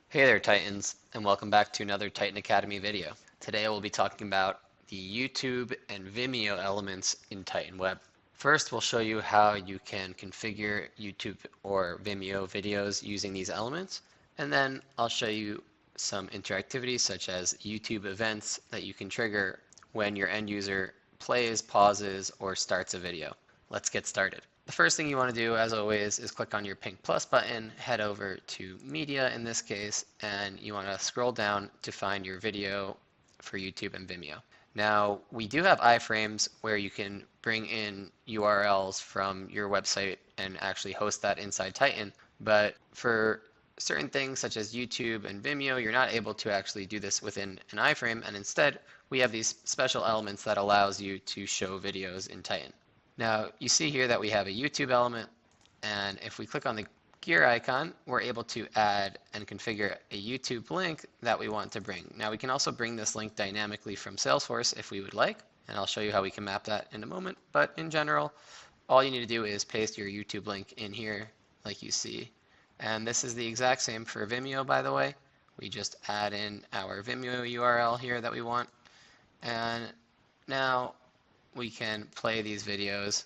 Hey there Titans, and welcome back to another Titan Academy video. Today I will be talking about the YouTube and Vimeo elements in Titan Web. First, we'll show you how you can configure YouTube or Vimeo videos using these elements, and then I'll show you some interactivity such as YouTube events that you can trigger when your end user plays, pauses, or starts a video. Let's get started. The first thing you want to do, as always, is click on your pink plus button, head over to media in this case, and you want to scroll down to find your video for YouTube and Vimeo. Now, we do have iframes where you can bring in URLs from your website and actually host that inside Titan, but for certain things such as YouTube and Vimeo, you're not able to actually do this within an iframe, and instead we have these special elements that allows you to show videos in Titan. Now you see here that we have a YouTube element, and if we click on the gear icon, we're able to add and configure a YouTube link that we want to bring. Now we can also bring this link dynamically from Salesforce if we would like, and I'll show you how we can map that in a moment, but in general, all you need to do is paste your YouTube link in here like you see. And this is the exact same for Vimeo, by the way. We just add in our Vimeo URL here that we want, and now we can play these videos,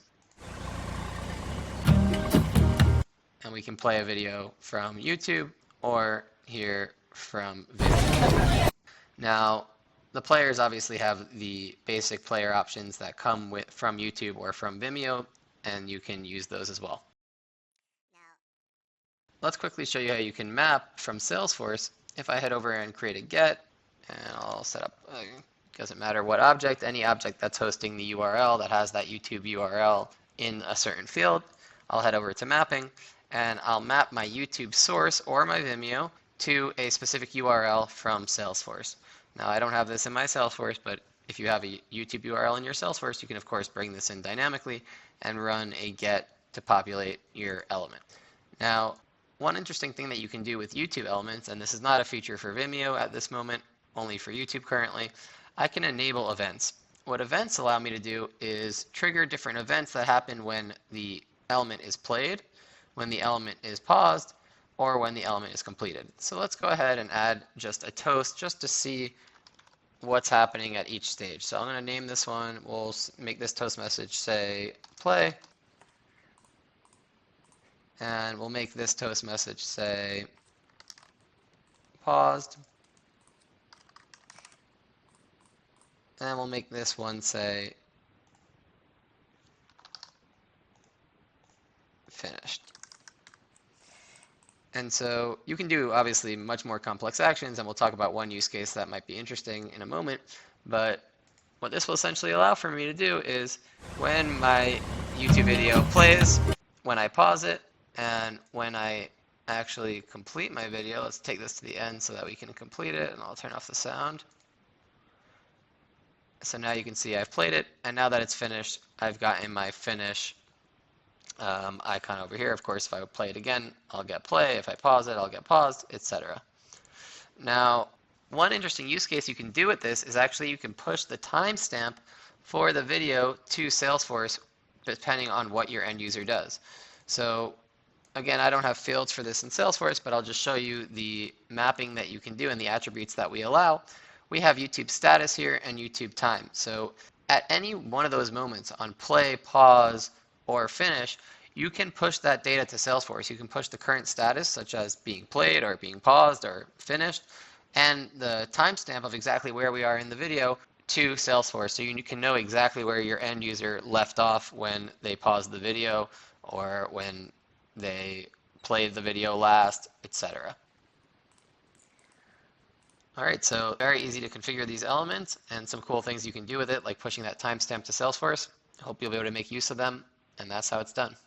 and we can play a video from YouTube or here from Vimeo. Now, the players obviously have the basic player options that come from YouTube or from Vimeo, and you can use those as well. Let's quickly show you how you can map from Salesforce. If I head over and create a get, and I'll set up doesn't matter what object, any object that's hosting the URL that has that YouTube URL in a certain field. I'll head over to mapping, and I'll map my YouTube source or my Vimeo to a specific URL from Salesforce. Now I don't have this in my Salesforce, but if you have a YouTube URL in your Salesforce, you can of course bring this in dynamically and run a get to populate your element. Now, one interesting thing that you can do with YouTube elements, and this is not a feature for Vimeo at this moment, only for YouTube currently, I can enable events. What events allow me to do is trigger different events that happen when the element is played, when the element is paused, or when the element is completed. So let's go ahead and add just a toast just to see what's happening at each stage. So I'm going to name this one, we'll make this toast message say play, and we'll make this toast message say paused. And we'll make this one say finished. And so you can do obviously much more complex actions, and we'll talk about one use case that might be interesting in a moment. But what this will essentially allow for me to do is when my YouTube video plays, when I pause it, and when I actually complete my video, let's take this to the end so that we can complete it, and I'll turn off the sound. So now you can see I've played it, and now that it's finished, I've gotten my finish icon over here. Of course, if I play it again, I'll get play. If I pause it, I'll get paused, etc. Now, one interesting use case you can do with this is actually you can push the timestamp for the video to Salesforce depending on what your end user does. So again, I don't have fields for this in Salesforce, but I'll just show you the mapping that you can do and the attributes that we allow. We have YouTube status here and YouTube time. So at any one of those moments on play, pause, or finish, you can push that data to Salesforce. You can push the current status, such as being played or being paused or finished, and the timestamp of exactly where we are in the video to Salesforce. So you can know exactly where your end user left off when they paused the video or when they played the video last, etc. Alright, so very easy to configure these elements and some cool things you can do with it, like pushing that timestamp to Salesforce. I hope you'll be able to make use of them, and that's how it's done.